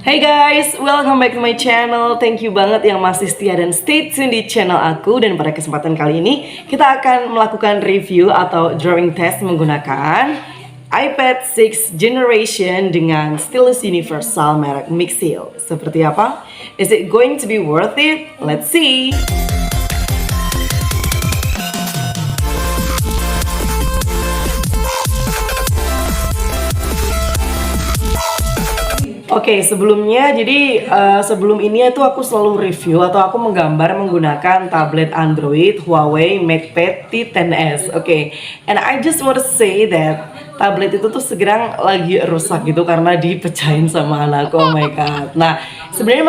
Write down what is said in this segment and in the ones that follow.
Hey guys, welcome back to my channel. Thank you banget yang masih setia dan stay tune di channel aku. Dan pada kesempatan kali ini kita akan melakukan review atau drawing test menggunakan iPad 6th Generation dengan stylus universal merek Mixio. Seperti apa? Is it going to be worth it? Let's see. Oke, sebelumnya sebelum ini itu aku selalu review atau aku menggambar menggunakan tablet Android Huawei MatePad T10s. Oke, and I just want to say that tablet itu tuh sekarang lagi rusak gitu karena dipecahin sama anakku. Oh my god. Nah, sebenarnya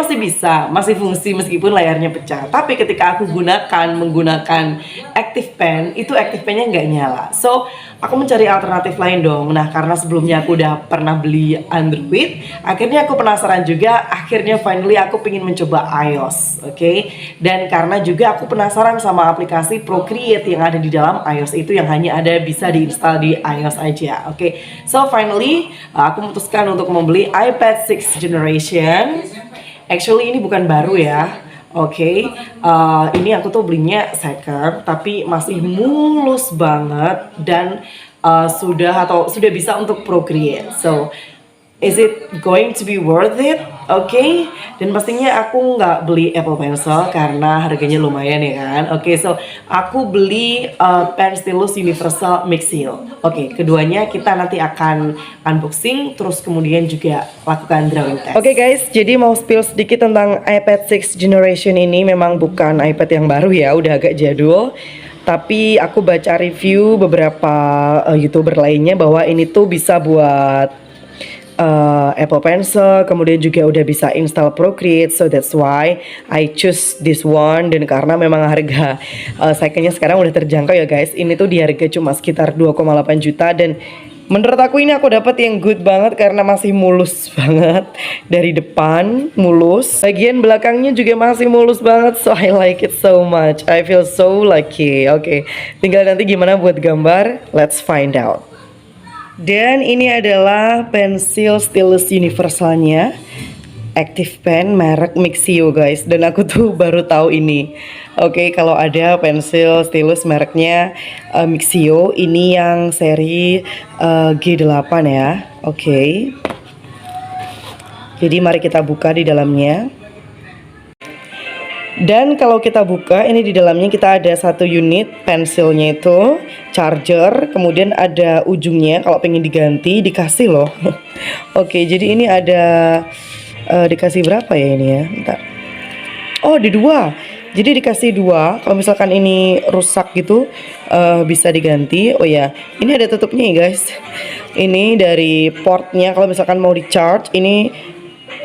masih fungsi meskipun layarnya pecah. Tapi ketika aku menggunakan Active Pen, itu Active Pen-nya nggak nyala. So, aku mencari alternatif lain dong. Nah, karena sebelumnya aku udah pernah beli Android, akhirnya aku penasaran juga. Akhirnya finally aku pengen mencoba iOS, oke? Dan karena juga aku penasaran sama aplikasi Procreate yang ada di dalam iOS itu yang hanya bisa diinstal di iOS aja, oke? So finally aku memutuskan untuk membeli iPad 6th Generation. Actually ini bukan baru ya. Oke, ini aku tuh belinya second, tapi masih mulus banget dan sudah bisa untuk Procreate. So, is it going to be worth it? Oke, dan pastinya aku nggak beli Apple Pencil karena harganya lumayan ya kan. Oke, so aku beli pen stylus universal Mixio. Oke, keduanya kita nanti akan unboxing, terus kemudian juga lakukan drawing test. Oke guys, jadi mau spill sedikit tentang iPad 6th Generation ini. Memang bukan iPad yang baru ya, udah agak jadul. Tapi aku baca review beberapa YouTuber lainnya bahwa ini tuh bisa buat Apple Pencil, kemudian juga udah bisa install Procreate, so that's why I choose this one. Dan karena memang harga secondnya sekarang udah terjangkau ya guys, ini tuh di harga cuma sekitar 2,8 juta. Dan menurut aku ini aku dapat yang good banget karena masih mulus banget. Dari depan mulus, bagian belakangnya juga masih mulus banget, so I like it so much. I feel so lucky. Oke, tinggal nanti gimana buat gambar, let's find out. Dan ini adalah pensil stylus universalnya, Active Pen merek Mixio guys. Dan aku tuh baru tahu ini. Oke, kalau ada pensil stylus mereknya Mixio, ini yang seri G8 ya. Oke. Jadi mari kita buka di dalamnya. Dan kalau kita buka, ini di dalamnya kita ada satu unit pensilnya itu, charger, kemudian ada ujungnya kalau pengen diganti dikasih loh. Oke, jadi ini ada dikasih berapa ya ini ya? Bentar. Oh, ada dua. Jadi dikasih dua. Kalau misalkan ini rusak gitu, bisa diganti. Oh ya, ini ada tutupnya ya guys. Ini dari portnya. Kalau misalkan mau di charge, ini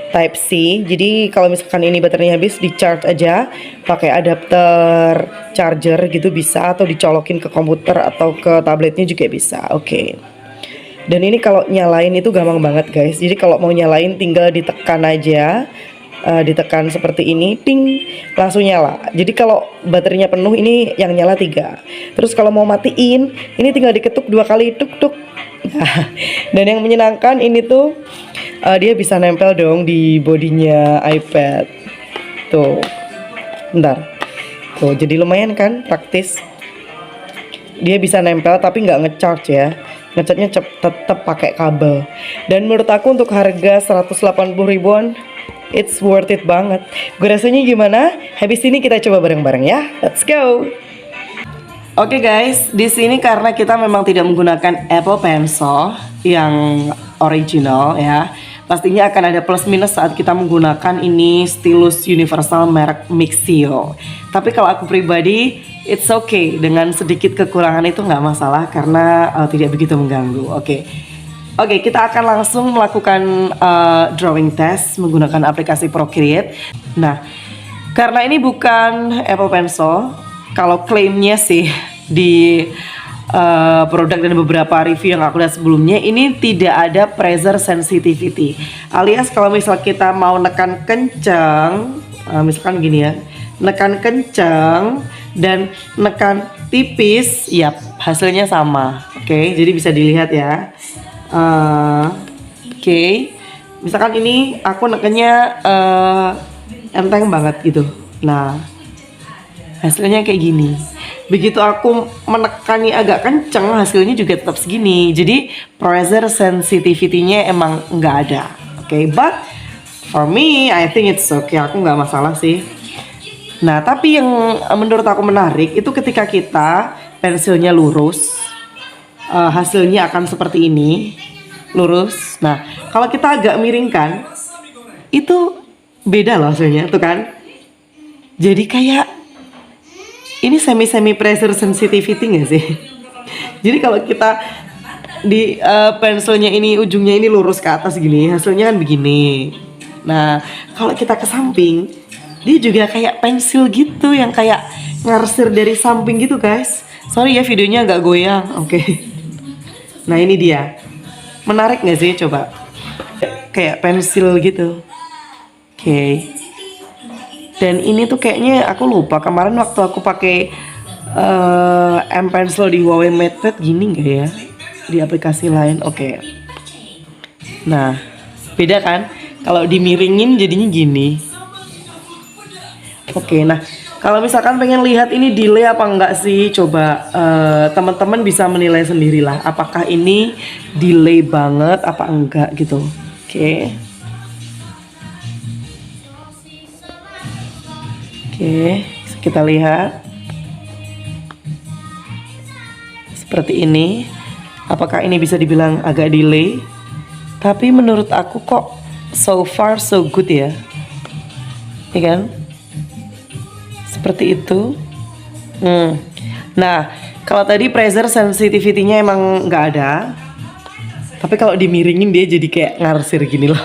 Type C. Jadi kalau misalkan ini baterainya habis, di charge aja pakai adapter charger gitu bisa, atau dicolokin ke komputer atau ke tabletnya juga bisa. Oke. Dan ini kalau nyalain itu gampang banget guys. Jadi kalau mau nyalain tinggal ditekan aja, ditekan seperti ini, ping, langsung nyala. Jadi kalau baterainya penuh, ini yang nyala 3. Terus kalau mau matiin, ini tinggal diketuk 2 kali, tuk tuk. Nah, dan yang menyenangkan ini tuh dia bisa nempel dong di bodinya iPad. Tuh, bentar. Tuh, jadi lumayan kan, praktis. Dia bisa nempel tapi nggak ngecharge ya. Ngecharge-nya tetap pakai kabel. Dan menurut aku untuk harga 180 ribuan, it's worth it banget. Gue rasanya gimana? Habis ini kita coba bareng-bareng ya. Let's go. Oke guys, di sini karena kita memang tidak menggunakan Apple Pencil yang original ya, pastinya akan ada plus minus saat kita menggunakan ini stylus universal merek Mixio. Tapi kalau aku pribadi, it's okay, dengan sedikit kekurangan itu nggak masalah karena tidak begitu mengganggu. Oke, kita akan langsung melakukan drawing test menggunakan aplikasi Procreate. Nah, karena ini bukan Apple Pencil, kalau klaimnya sih di produk dan beberapa review yang aku lihat sebelumnya, ini tidak ada pressure sensitivity, alias kalau misal kita mau nekan kencang, misalkan gini ya, nekan kencang dan nekan tipis, ya hasilnya sama. Oke, jadi bisa dilihat ya. Oke. Misalkan ini aku nekennya enteng banget gitu. Nah, hasilnya kayak gini. Begitu aku menekannya agak kenceng, hasilnya juga tetap segini. Jadi pressure sensitivity-nya emang nggak ada. Oke, but for me, I think it's okay. Aku nggak masalah sih. Nah, tapi yang menurut aku menarik itu ketika kita pensilnya lurus, hasilnya akan seperti ini, lurus. Nah, kalau kita agak miringkan, itu beda loh hasilnya, tuh kan? Jadi kayak ini semi pressure sensitivity nggak sih? Jadi kalau kita di pensilnya ini ujungnya ini lurus ke atas gini, hasilnya kan begini. Nah, kalau kita ke samping, dia juga kayak pensil gitu yang kayak ngarsir dari samping gitu guys. Sorry ya videonya agak goyang. Oke. Nah ini dia. Menarik nggak sih? Coba. Kayak pensil gitu. Oke. Dan ini tuh kayaknya aku lupa kemarin waktu aku pakai M Pencil di Huawei MatePad gini nggak ya di aplikasi lain. Oke. Nah beda kan kalau dimiringin jadinya gini. Oke. Nah kalau misalkan pengen lihat ini delay apa enggak sih, coba teman-teman bisa menilai sendirilah apakah ini delay banget apa enggak gitu. Oke. Oke, kita lihat seperti ini. Apakah ini bisa dibilang agak delay? Tapi menurut aku kok so far so good ya. Ya kan? Seperti itu. Nah, kalau tadi pressure sensitivity-nya emang nggak ada. Tapi kalau dimiringin dia jadi kayak ngarsir gini loh.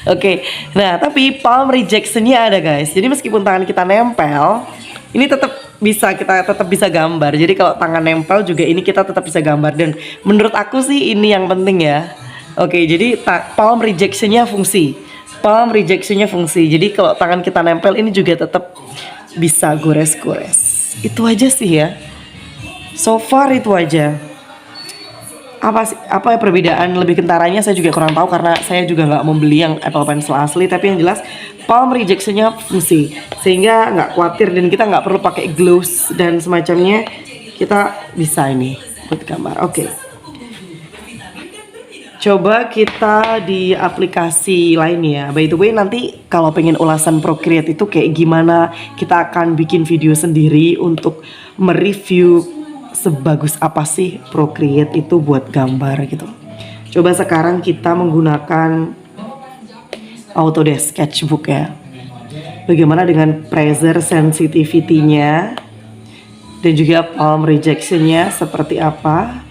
Oke, nah tapi palm rejection-nya ada guys. Jadi meskipun tangan kita nempel, ini kita tetap bisa gambar. Jadi kalau tangan nempel juga ini kita tetap bisa gambar. Dan menurut aku sih ini yang penting ya. Oke, jadi palm rejection-nya fungsi. Palm rejection-nya fungsi. Jadi kalau tangan kita nempel ini juga tetap bisa gores-gores. Itu aja sih ya. So far itu aja. Apa perbedaan lebih kentaranya saya juga kurang tahu karena saya juga nggak membeli yang Apple Pencil asli, tapi yang jelas palm rejection-nya fungsi sehingga nggak khawatir dan kita nggak perlu pakai gloves dan semacamnya, kita bisa ini buat gambar. Oke. Coba kita di aplikasi lainnya. By the way nanti kalau pengen ulasan Procreate itu kayak gimana, kita akan bikin video sendiri untuk mereview sebagus apa sih Procreate itu buat gambar gitu. Coba sekarang kita menggunakan Autodesk Sketchbook ya. Bagaimana dengan pressure sensitivity-nya dan juga palm rejection-nya seperti apa.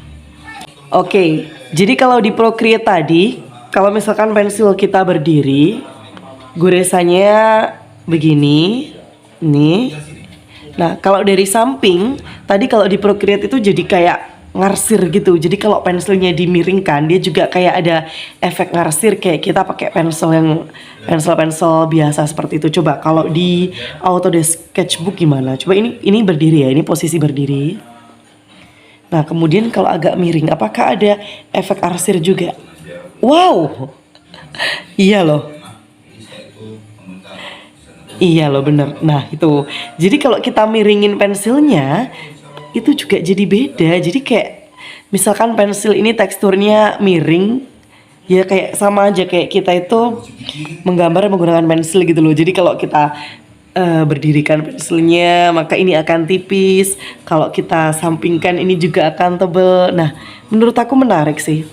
Oke, jadi kalau di Procreate tadi, kalau misalkan pensil kita berdiri, goresannya begini, nih. Nah, kalau dari samping, tadi kalau di Procreate itu jadi kayak ngarsir gitu. Jadi kalau pensilnya dimiringkan, dia juga kayak ada efek ngarsir kayak kita pakai pensel biasa seperti itu. Coba kalau di Autodesk Sketchbook gimana? Coba ini berdiri ya, ini posisi berdiri. Nah, kemudian kalau agak miring, apakah ada efek arsir juga? Wow, iya loh. Iya loh bener. Nah itu. Jadi kalau kita miringin pensilnya itu juga jadi beda. Jadi kayak misalkan pensil ini teksturnya miring, ya kayak sama aja kayak kita itu menggambar menggunakan pensil gitu loh. Jadi kalau kita berdirikan pensilnya maka ini akan tipis. Kalau kita sampingkan ini juga akan tebel. Nah menurut aku menarik sih.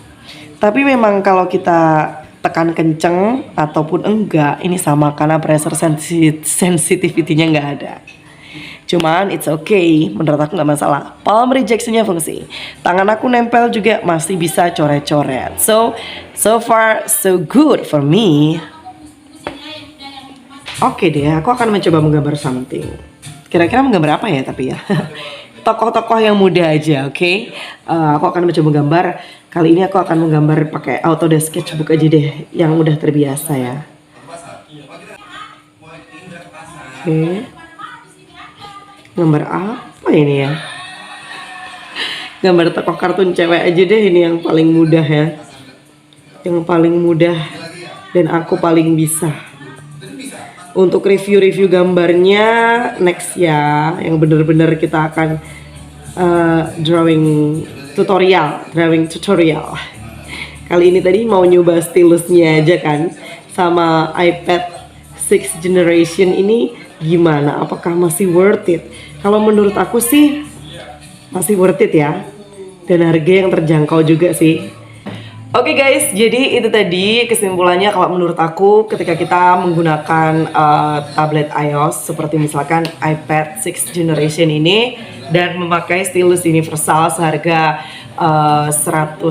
Tapi memang kalau kita tekan kenceng ataupun enggak ini sama karena pressure sensitivity-nya nggak ada. Cuman it's okay, menurut aku nggak masalah. Palm rejection-nya fungsi. Tangan aku nempel juga masih bisa coret-coret. So far so good for me. Oke deh, aku akan mencoba menggambar something. Kira-kira menggambar apa ya tapi ya? Tokoh-tokoh yang muda aja, oke? Aku akan mencoba gambar. Kali ini aku akan menggambar pakai Autodesk Sketchbook aja deh, yang udah terbiasa ya. Oke. Gambar apa ini ya? Gambar tokoh kartun cewek aja deh, ini yang paling mudah ya. Yang paling mudah dan aku paling bisa. Untuk review-review gambarnya next ya, yang bener-bener kita akan drawing tutorial. Kali ini tadi mau nyoba stilusnya aja kan, sama iPad 6th generation ini gimana? Apakah masih worth it? Kalau menurut aku sih masih worth it ya, dan harga yang terjangkau juga sih. Oke guys, jadi itu tadi kesimpulannya kalau menurut aku ketika kita menggunakan tablet iOS seperti misalkan iPad 6th generation ini dan memakai stylus universal seharga 180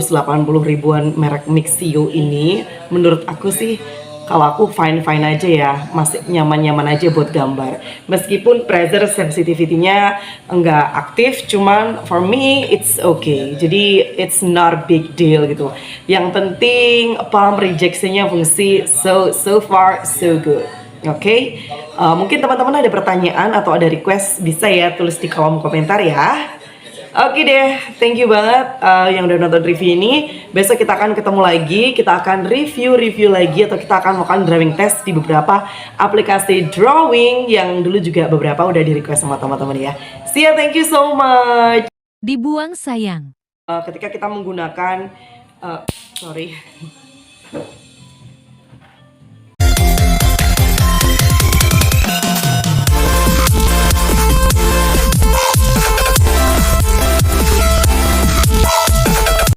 ribuan merek Mixio ini, menurut aku sih kalau aku fine aja ya, masih nyaman aja buat gambar. Meskipun pressure sensitivity-nya enggak aktif, cuman for me it's okay. Jadi it's not a big deal gitu. Yang penting palm rejection-nya fungsi, so far so good. Oke, mungkin teman-teman ada pertanyaan atau ada request bisa ya tulis di kolom komentar ya. Oke deh, thank you banget yang udah nonton review ini. Besok kita akan ketemu lagi, kita akan review lagi atau kita akan melakukan drawing test di beberapa aplikasi drawing yang dulu juga beberapa udah di request sama teman-teman ya. See ya, thank you so much. Dibuang sayang. Ketika kita menggunakan sorry